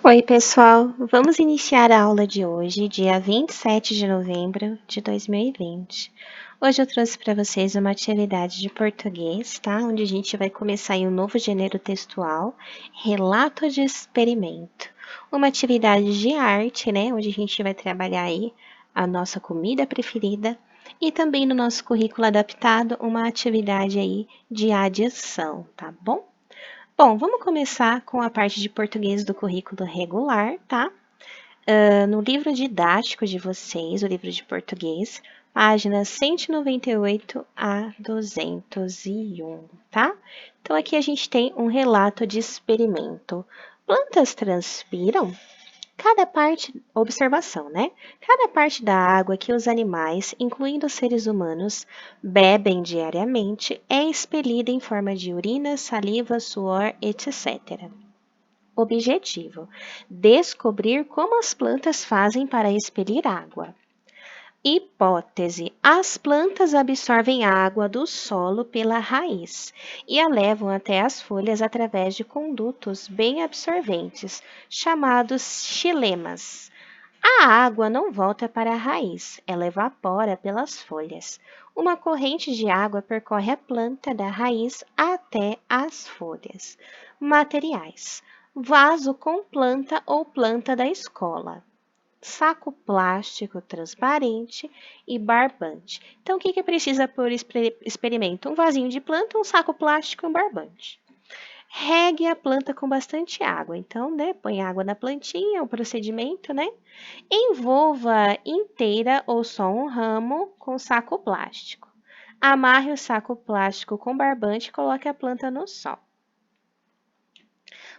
Oi, pessoal! Vamos iniciar a aula de hoje, dia 27 de novembro de 2020. Hoje eu trouxe para vocês uma atividade de português, tá? Onde a gente vai começar em um novo gênero textual, relato de experimento. Uma atividade de arte, né? Onde a gente vai trabalhar aí a nossa comida preferida e também no nosso currículo adaptado, uma atividade aí de adição, tá bom? Bom, vamos começar com a parte de português do currículo regular, tá? No livro didático de vocês, o livro de português, páginas 198 a 201, tá? Então, aqui a gente tem um relato de experimento. Plantas transpiram? Cada parte, observação, né? Cada parte da água que os animais, incluindo os seres humanos, bebem diariamente é expelida em forma de urina, saliva, suor, etc. Objetivo: descobrir como as plantas fazem para expelir água. Hipótese: as plantas absorvem água do solo pela raiz e a levam até as folhas através de condutos bem absorventes, chamados xilemas. A água não volta para a raiz, ela evapora pelas folhas. Uma corrente de água percorre a planta da raiz até as folhas. Materiais: vaso com planta ou planta da escola, saco plástico transparente e barbante. Então, o que precisa por experimento? Um vasinho de planta, um saco plástico e um barbante. Regue a planta com bastante água. Então, né, põe água na plantinha, o procedimento, né? Envolva inteira ou só um ramo com saco plástico. Amarre o saco plástico com barbante e coloque a planta no sol.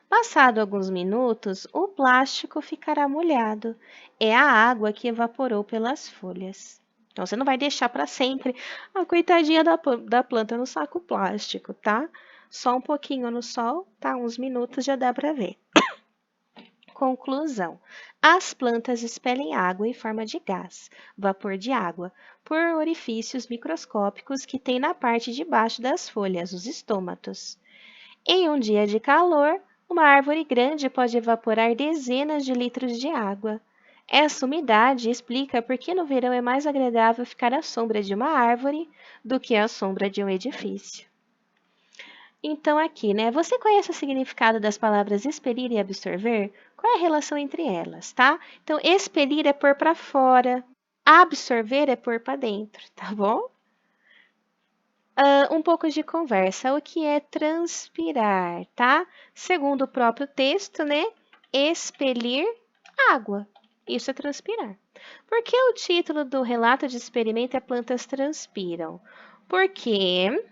Passado alguns minutos, o plástico ficará molhado. É a água que evaporou pelas folhas. Então, você não vai deixar para sempre a coitadinha da planta no saco plástico, tá? Só um pouquinho no sol, tá? Uns minutos já dá para ver. Conclusão: as plantas expelem água em forma de gás, vapor de água, por orifícios microscópicos que têm na parte de baixo das folhas, os estômatos. Em um dia de calor, uma árvore grande pode evaporar dezenas de litros de água. Essa umidade explica por que no verão é mais agradável ficar à sombra de uma árvore do que à sombra de um edifício. Então, aqui, né? Você conhece o significado das palavras expelir e absorver? Qual é a relação entre elas, tá? Então, expelir é pôr para fora, absorver é pôr para dentro, tá bom? Um pouco de conversa. O que é transpirar, tá? Segundo o próprio texto, né? Expelir água. Isso é transpirar. Por que o título do relato de experimento é Plantas Transpiram? Porque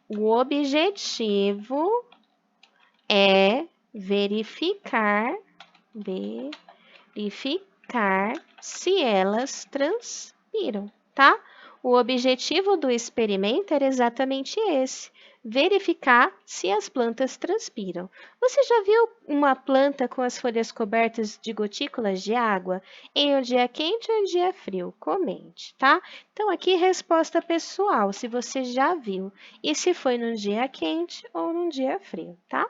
o objetivo é verificar se elas transpiram, tá? O objetivo do experimento era exatamente esse: verificar se as plantas transpiram. Você já viu uma planta com as folhas cobertas de gotículas de água em um dia quente ou em um dia frio? Comente, tá? Então, aqui resposta pessoal, se você já viu e se foi num dia quente ou num dia frio, tá?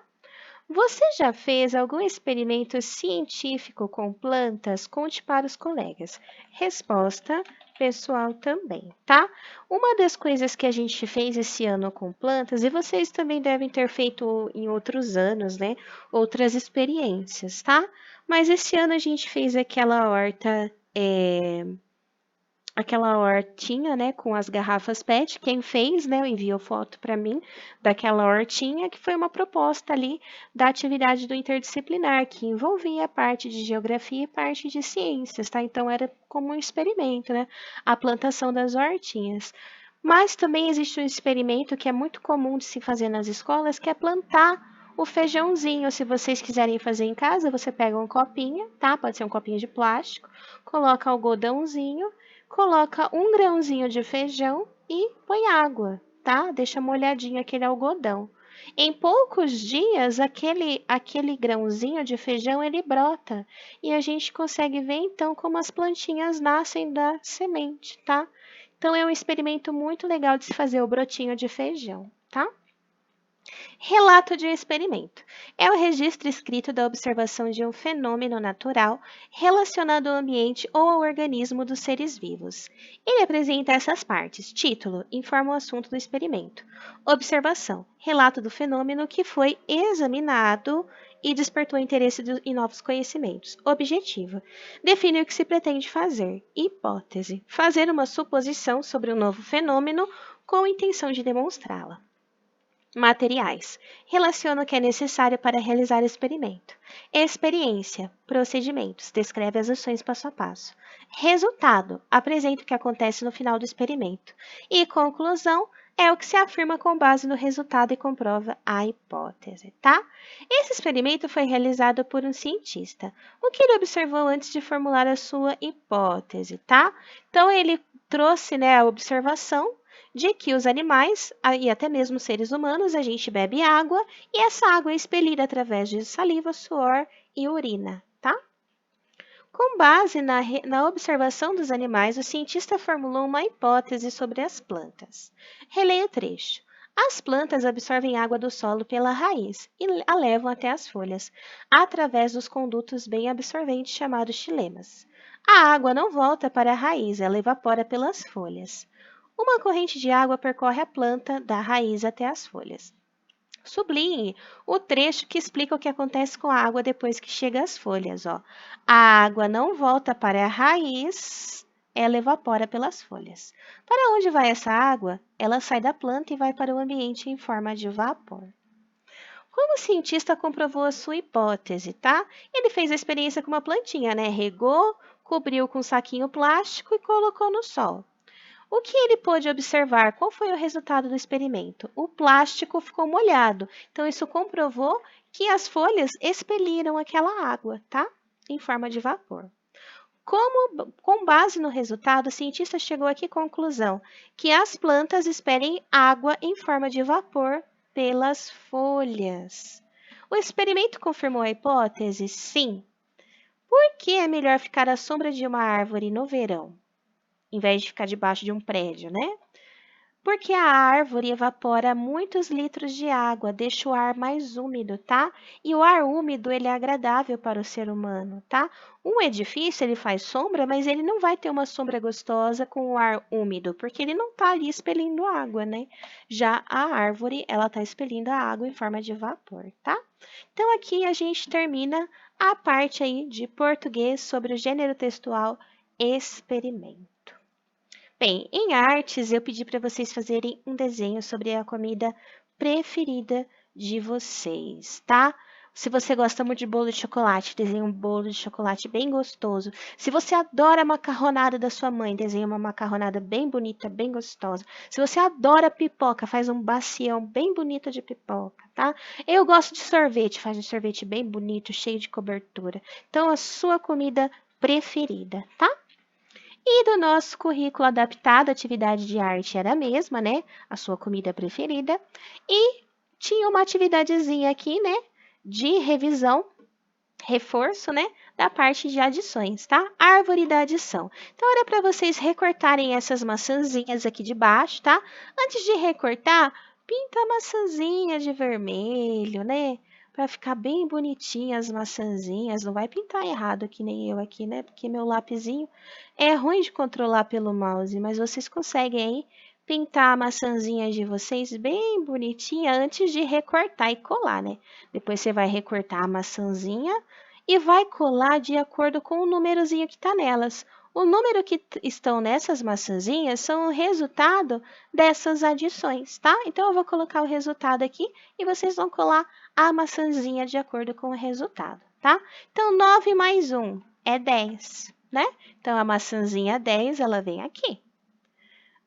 Você já fez algum experimento científico com plantas? Conte para os colegas. Resposta pessoal também, tá? Uma das coisas que a gente fez esse ano com plantas, e vocês também devem ter feito em outros anos, né? Outras experiências, tá? Mas esse ano a gente fez aquela hortinha, né, com as garrafas PET. Quem fez, né, enviou foto para mim daquela hortinha, que foi uma proposta ali da atividade do interdisciplinar, que envolvia parte de geografia e parte de ciências, tá? Então era como um experimento, né, a plantação das hortinhas. Mas também existe um experimento que é muito comum de se fazer nas escolas, que é plantar o feijãozinho. Se vocês quiserem fazer em casa, você pega um copinho, tá? Pode ser um copinho de plástico, coloca algodãozinho, coloca um grãozinho de feijão e põe água, tá? Deixa molhadinho aquele algodão. Em poucos dias, aquele grãozinho de feijão, ele brota. E a gente consegue ver, então, como as plantinhas nascem da semente, tá? Então, é um experimento muito legal de se fazer o brotinho de feijão, tá? Relato de um experimento. É o registro escrito da observação de um fenômeno natural relacionado ao ambiente ou ao organismo dos seres vivos. Ele apresenta essas partes. Título: informa o assunto do experimento. Observação: relato do fenômeno que foi examinado e despertou interesse em novos conhecimentos. Objetivo: define o que se pretende fazer. Hipótese: fazer uma suposição sobre um novo fenômeno com a intenção de demonstrá-la. Materiais. Relaciona o que é necessário para realizar o experimento. Experiência. Procedimentos. Descreve as ações passo a passo. Resultado. Apresenta o que acontece no final do experimento. E conclusão é o que se afirma com base no resultado e comprova a hipótese, tá? Esse experimento foi realizado por um cientista. O que ele observou antes de formular a sua hipótese, tá? Então, ele trouxe, né, a observação de que os animais e até mesmo seres humanos, a gente bebe água e essa água é expelida através de saliva, suor e urina, tá? Com base na observação dos animais, o cientista formulou uma hipótese sobre as plantas. Releia o trecho. As plantas absorvem água do solo pela raiz e a levam até as folhas, através dos condutos bem absorventes chamados xilemas. A água não volta para a raiz, ela evapora pelas folhas. Uma corrente de água percorre a planta da raiz até as folhas. Sublinhe o trecho que explica o que acontece com a água depois que chega às folhas. Ó. A água não volta para a raiz, ela evapora pelas folhas. Para onde vai essa água? Ela sai da planta e vai para o ambiente em forma de vapor. Como o cientista comprovou a sua hipótese, tá? Ele fez a experiência com uma plantinha, né? Regou, cobriu com um saquinho plástico e colocou no sol. O que ele pôde observar? Qual foi o resultado do experimento? O plástico ficou molhado, então isso comprovou que as folhas expeliram aquela água, tá? Em forma de vapor. Com base no resultado, o cientista chegou à conclusão que as plantas expelem água em forma de vapor pelas folhas. O experimento confirmou a hipótese? Sim. Por que é melhor ficar à sombra de uma árvore no verão, em vez de ficar debaixo de um prédio, né? Porque a árvore evapora muitos litros de água, deixa o ar mais úmido, tá? E o ar úmido, ele é agradável para o ser humano, tá? Um edifício, ele faz sombra, mas ele não vai ter uma sombra gostosa com o ar úmido, porque ele não tá ali expelindo água, né? Já a árvore, ela tá expelindo a água em forma de vapor, tá? Então, aqui a gente termina a parte aí de português sobre o gênero textual experimento. Bem, em artes, eu pedi para vocês fazerem um desenho sobre a comida preferida de vocês, tá? Se você gosta muito de bolo de chocolate, desenhe um bolo de chocolate bem gostoso. Se você adora a macarronada da sua mãe, desenhe uma macarronada bem bonita, bem gostosa. Se você adora pipoca, faz um bacião bem bonito de pipoca, tá? Eu gosto de sorvete, faz um sorvete bem bonito, cheio de cobertura. Então, a sua comida preferida, tá? E do nosso currículo adaptado, a atividade de arte era a mesma, né? A sua comida preferida. E tinha uma atividadezinha aqui, né? De revisão, reforço, né? Da parte de adições, tá? Árvore da adição. Então, era para vocês recortarem essas maçãzinhas aqui de baixo, tá? Antes de recortar, pinta a maçãzinha de vermelho, né? Para ficar bem bonitinha as maçãzinhas. Não vai pintar errado, que nem eu aqui, né? Porque meu lapisinho é ruim de controlar pelo mouse, mas vocês conseguem aí pintar a maçãzinha de vocês bem bonitinha antes de recortar e colar, né? Depois você vai recortar a maçãzinha e vai colar de acordo com o númerozinho que está nelas. O número que estão nessas maçãzinhas são o resultado dessas adições, tá? Então, eu vou colocar o resultado aqui e vocês vão colar a maçãzinha de acordo com o resultado, tá? Então, 9 mais 1 é 10, né? Então, a maçãzinha 10, ela vem aqui.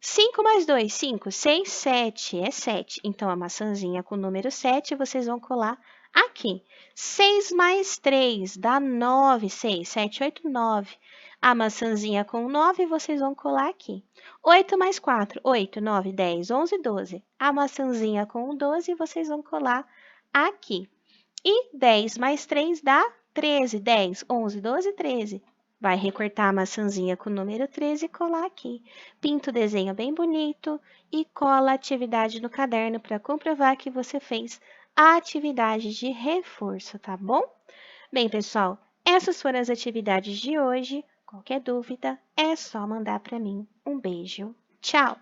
5 mais 2, 5, 6, 7, é 7. Então, a maçãzinha com o número 7, vocês vão colar aqui. 6 mais 3 dá 9, 6, 7, 8, 9. A maçãzinha com 9, vocês vão colar aqui. 8 mais 4, 8, 9, 10, 11, 12. A maçãzinha com 12, vocês vão colar aqui. E 10 mais 3 dá 13, 10, 11, 12, 13. Vai recortar a maçãzinha com o número 13 e colar aqui. Pinta o desenho bem bonito e cola a atividade no caderno para comprovar que você fez a atividade de reforço, tá bom? Bem, pessoal, essas foram as atividades de hoje. Qualquer dúvida é só mandar para mim. Um beijo. Tchau!